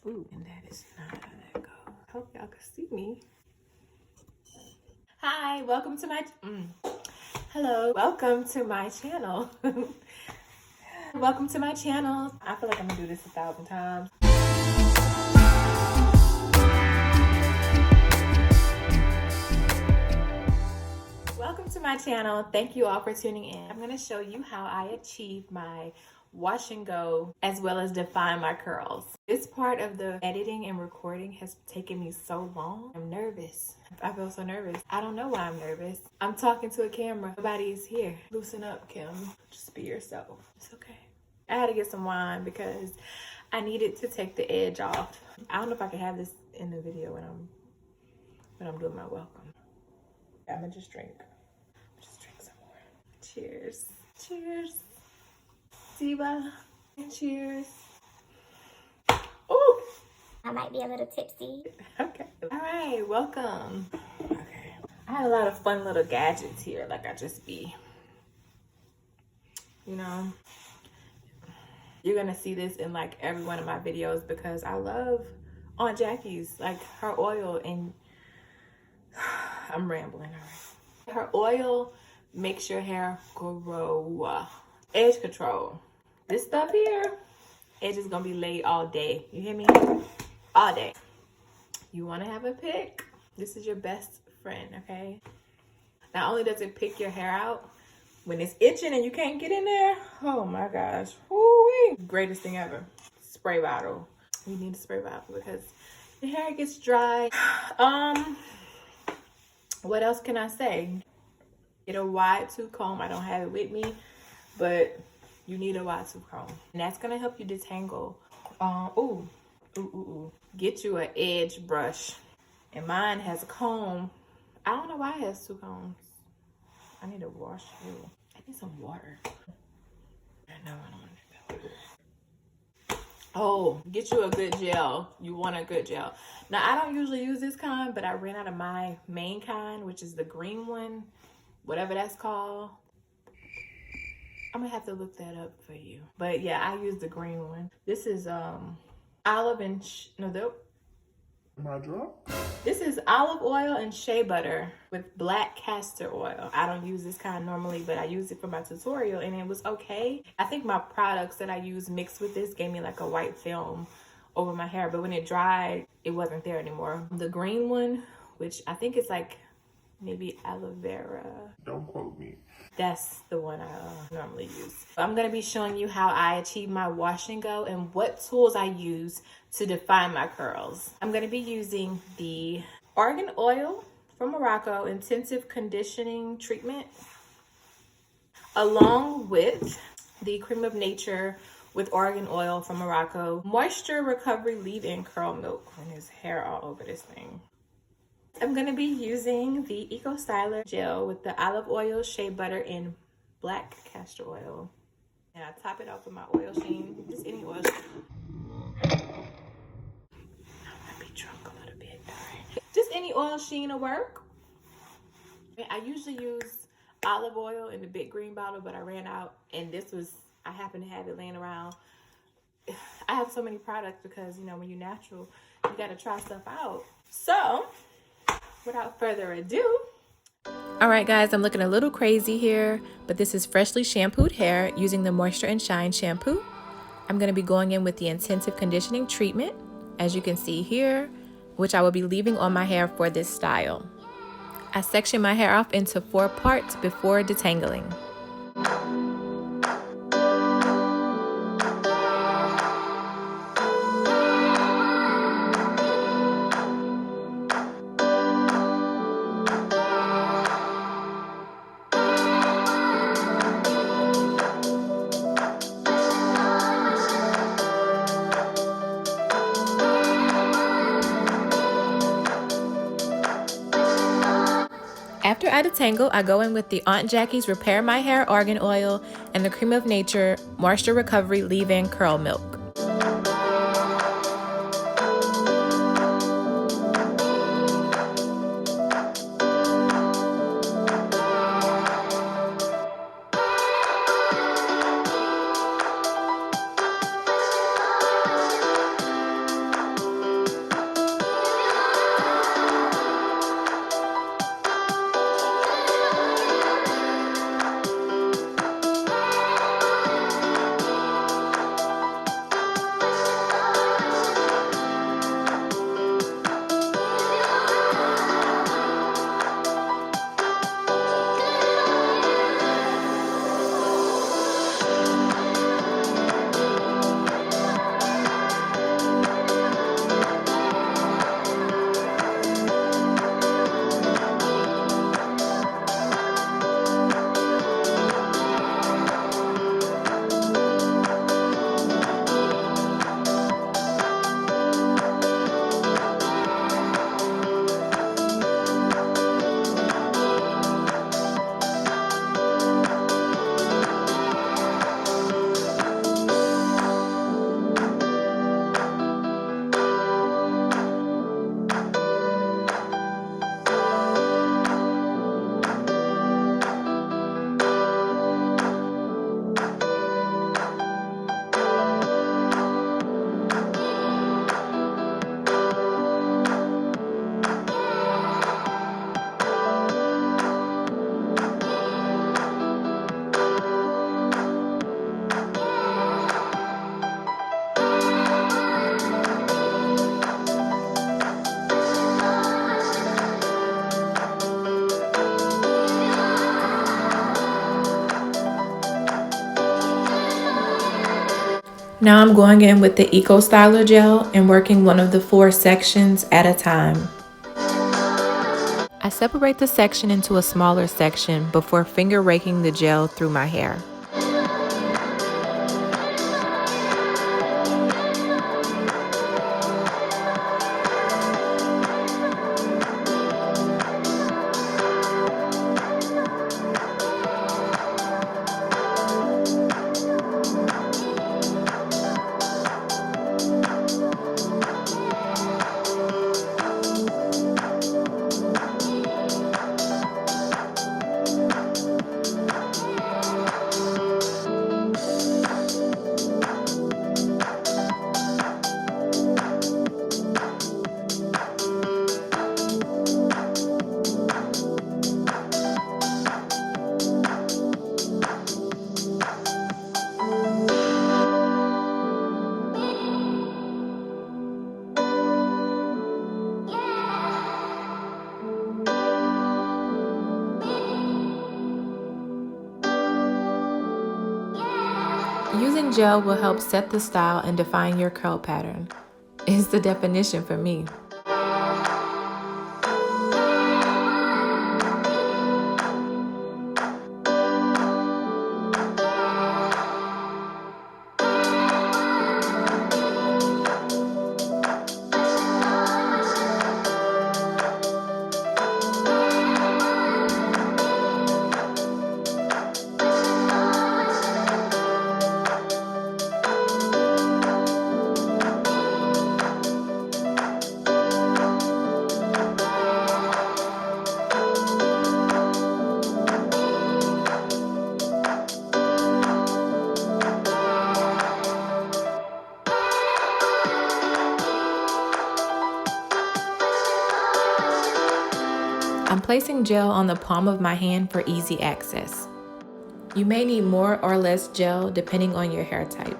Ooh, and that is not how that goes. I hope y'all can see me. Hi, welcome to my hello, welcome to my channel. Welcome to my channel. I feel like I'm gonna do this 1,000 times. Welcome to my channel. Thank you all for tuning in. I'm gonna show you how I achieve my wash and go as well as define my curls. This part of the editing and recording has taken me so long. I'm nervous. I feel so nervous. I don't know why I'm nervous. I'm talking to a camera. Nobody's here. Loosen up, Kim. Just be yourself. It's okay. I had to get some wine because I needed to take the edge off. I don't know if I can have this in the video when I'm doing my welcome. I'm gonna just drink. Just drink some more. Cheers. Cheers. Diva. And cheers. Ooh. I might be a little tipsy. Okay. All right. Welcome. Okay. I had a lot of fun little gadgets here. Like I just be, you know. You're gonna see this in like every one of my videos because I love Aunt Jackie's, like her oil, and I'm rambling. All right. Her oil makes your hair grow. Edge control. This stuff here, edge is gonna be laid all day. You hear me? All day. You wanna have a pick? This is your best friend, okay? Not only does it pick your hair out, when it's itching and you can't get in there, oh my gosh. Woo-wee. Greatest thing ever. Spray bottle. You need a spray bottle because your hair gets dry. What else can I say? Get a wide tooth comb. I don't have it with me, but you need a wide tooth comb. And that's gonna help you detangle. Get you an edge brush. And mine has a comb. I don't know why it has two combs. I need to wash you. I need some water. I know I don't want to do that. Oh, get you a good gel. You want a good gel. Now, I don't usually use this kind, but I ran out of my main kind, which is the green one, whatever that's called. I'm gonna have to look that up for you. But yeah, I use the green one. This is olive and Am I drunk? This is olive oil and shea butter with black castor oil. I don't use this kind normally, but I used it for my tutorial and it was okay. I think my products that I use mixed with this gave me like a white film over my hair, but when it dried, it wasn't there anymore. The green one, which I think is like maybe aloe vera. Don't quote me. That's the one I normally use. I'm going to be showing you how I achieve my wash and go and what tools I use to define my curls. I'm going to be using the Argan oil from Morocco intensive conditioning treatment along with the Cream of Nature with Argan oil from Morocco moisture recovery leave-in curl milk. And there's hair all over this thing. I'm going to be using the Eco Styler gel with the olive oil, shea butter, and black castor oil. And I top it off with my oil Sheen, just any oil. I might be drunk a little bit. Just any oil Sheen will work. I usually use olive oil in the big green bottle, but I ran out, and I happen to have it laying around. I have so many products because, you know, when you're natural, you got to try stuff out. So, without further ado. All right, guys, I'm looking a little crazy here, but this is freshly shampooed hair using the Moisture and Shine shampoo. I'm going to be going in with the intensive conditioning treatment, as you can see here, which I will be leaving on my hair for this style. I section my hair off into 4 parts before detangling. After I detangle, I go in with the Aunt Jackie's Repair My Hair Argan Oil and the Cream of Nature Moisture Recovery Leave-In Curl Milk. Now I'm going in with the Eco Styler gel and working one of the 4 sections at a time. I separate the section into a smaller section before finger raking the gel through my hair. Using gel will help set the style and define your curl pattern. It's the definition for me. I'm placing gel on the palm of my hand for easy access. You may need more or less gel depending on your hair type.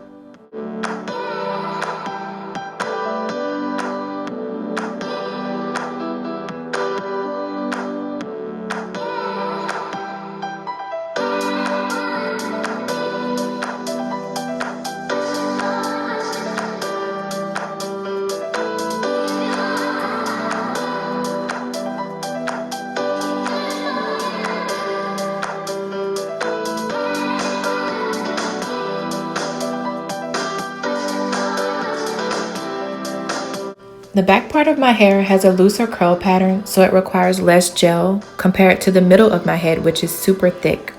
The back part of my hair has a looser curl pattern, so it requires less gel compared to the middle of my head, which is super thick.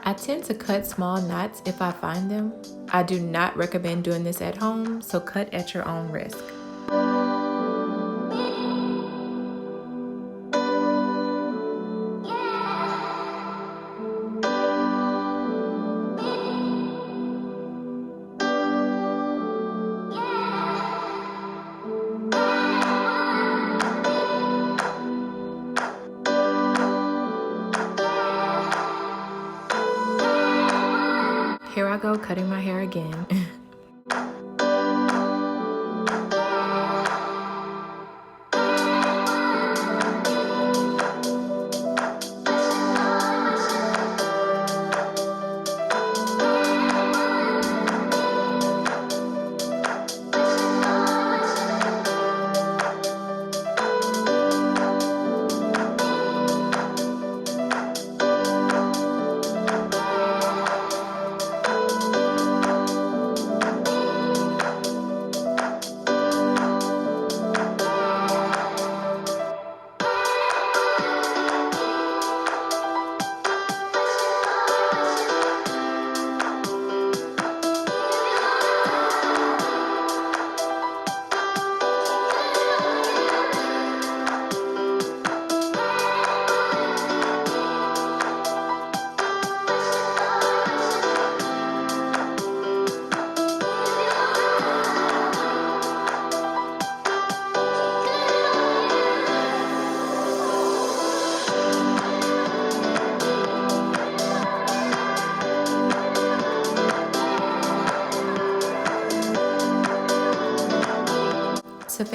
I tend to cut small knots if I find them. I do not recommend doing this at home, so cut at your own risk. Here I go cutting my hair again.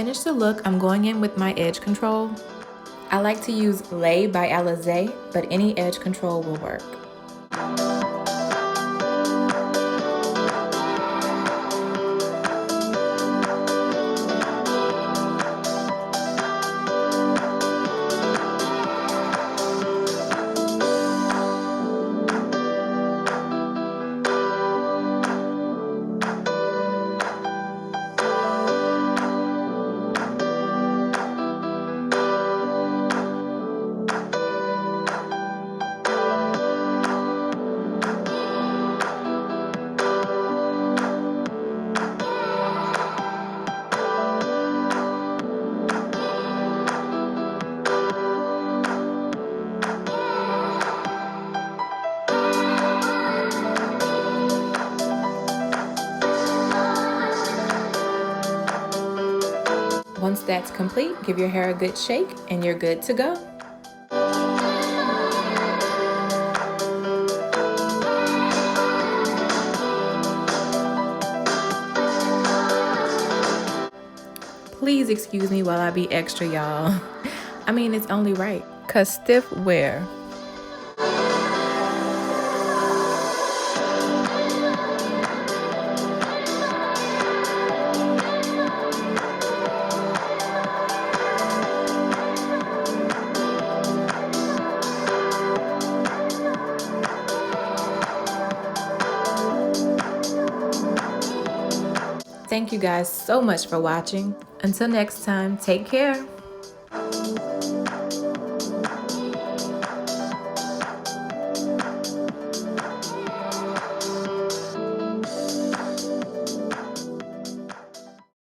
finish the look, I'm going in with my edge control. I like to use Lay by Alize, but any edge control will work. Once that's complete, give your hair a good shake and you're good to go. Please excuse me while I be extra, y'all. I mean, it's only right, 'cause stiff wear. Thank you guys so much for watching. Until next time, take care.